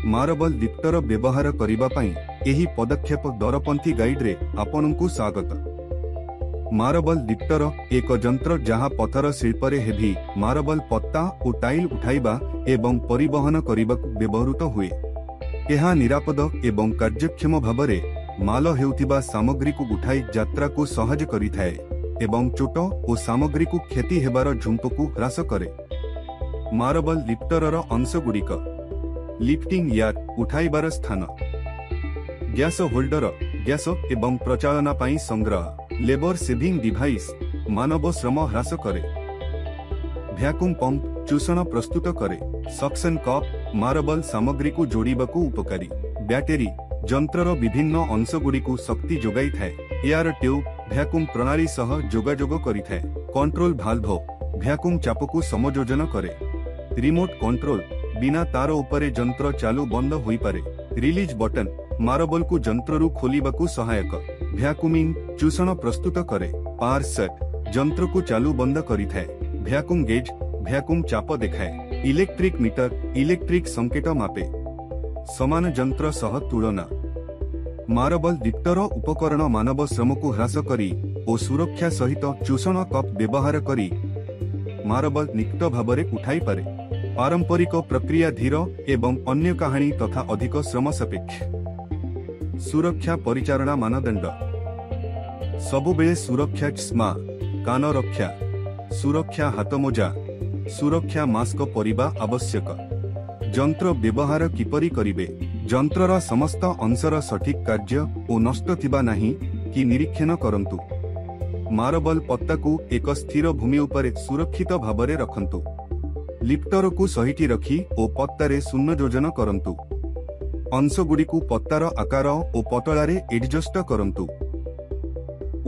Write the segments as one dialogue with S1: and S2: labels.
S1: Marble lifter व्यवहार करिबा पई एही पदक्षेप दरपंथी गाइड रे आपनकु स्वागत। मार्बल लिफ्टर एक यंत्र जहाँ पत्थर शिल्प रे हेवी मार्बल पत्ता और टाइल उठाइबा एवं परिवहन करिबाकु व्यवहृत हुए। यह निरापद एवं कार्यक्षम भावरे माल हेउथिबा सामग्री को उठाई यात्रा को सहज करिथाए एवं चोट और सामग्री को क्षति हेबार झुंप को ह्रास करे। मार्बल लिफ्टर अंशगुड़िक लिफ्टिंग यार्ड उठाइबार स्थान, गैस होल्डर गैस एवं प्रचालना पाई संग्रह, लेबर सेविंग डिवाइस मानव श्रम ह्रास करे। भ्याकुम पंप चूषण प्रस्तुत करे। सक्शन कप मार्बल सामग्री को जोड़िबाकू उपकारी। बैटेरी यंत्रर विभिन्न अंशगुड़िकू शक्ति जोगाई थाए। एयर ट्यूब भ्याकुम प्रणाली सह जोगाजोग करिथाए। कंट्रोल भाल्व भ्याकुम चापकू समयोजन करे। रिमोट कंट्रोल बिना तार उपरे यंत्र चालू बंद होई पारे। रिलीज बटन मार्बल को यंत्ररू खोलिबाकू सहायक। भ्याकुमिंग चूषण प्रस्तुत करे। पावर सेट यंत्र को चालू बंद करिथाए। भ्याकुम गेज भ्याकुम चाप देखाए। इलेक्ट्रिक मीटर इलेक्ट्रिक संकेत मापे। समान यंत्र सह तुलना। मार्बल लिफ्टर उपकरण मानव श्रम को ह्रास करी और सुरक्षा सहित चूषण कप व्यवहार करी मार्बल निकट भावरे उठाई पारे। पारंपरिक प्रक्रिया धीर एवं अन्य कहानी तथा अधिक श्रम सापेक्ष। सुरक्षा परिचारणा मानदंड सबुबेले सुरक्षा चश्मा, कान रक्षा, सुरक्षा हाथमोजा, सुरक्षा मास्क परिबा आवश्यक। यंत्र व्यवहार किपरि करिवे, यंत्रर समस्त अंशर सठिक कार्य और नष्ट थिबा नाही कि निरीक्षण करंतु। मार्बल पत्ता को एक स्थिर भूमि उपरे सुरक्षित भावरे रखंतु। लिफ्टर को सहिटी रखी और पत्तारे शून्य योजन करंतु। अंशगुड़ी को पत्तार आकार और पतलारे एडजस्ट करंतु।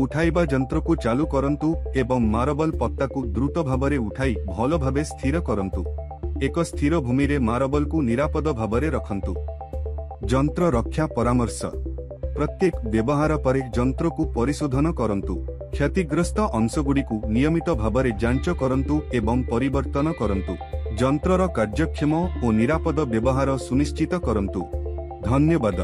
S1: उठाइबा यंत्र को चालू करंतु एवं मार्बल पत्ता को द्रुत भावरे उठाई भल भावे स्थिर करंतु। एक स्थिर भूमि रे मार्बल को निरापद भावरे रखंतु। यंत्र रक्षा परामर्श प्रत्येक व्यवहार पर यंत्र को परिशोधन करंतु। क्षतिग्रस्त अंशगुड़ी को नियमित भावरे जांच करंतु एवं परिवर्तन करंतु। यंत्रर कार्यक्षम और निरापद व्यवहार सुनिश्चित करंतु। धन्यवाद।